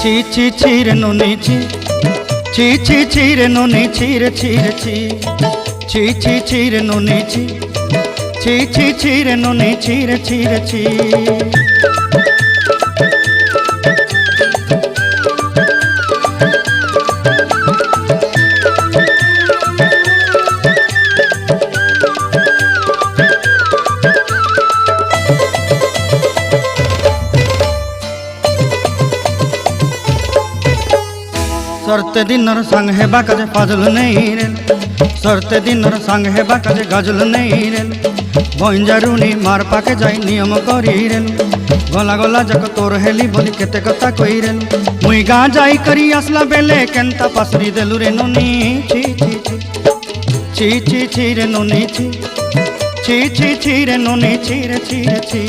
ছি ছি ছি রে নুনি ছি, ছি ছি ছি রে নুনি ছি রে ছি রে ছি, ছি ছি ছি রে নুনি ছি, ছি ছি ছি রে নুনি ছি রে ছি রে ছি। सरते दिनर संग हेबा काजे फाजल नहीं रेल, सरते दिनर संग हेबा काजे गजल नहीं रेल, बंजारुनी मार पाके जाई नियम करी रेल, गला गला जक तोर हेली बोली केते कथा कई रेल, मुई गा जाई करी असला बेले केंता पासरी देलु रे नुनी ची ची ची, ची ची ची रे नुनी ची, ची ची ची रे नुनी ची रे ची रे ची।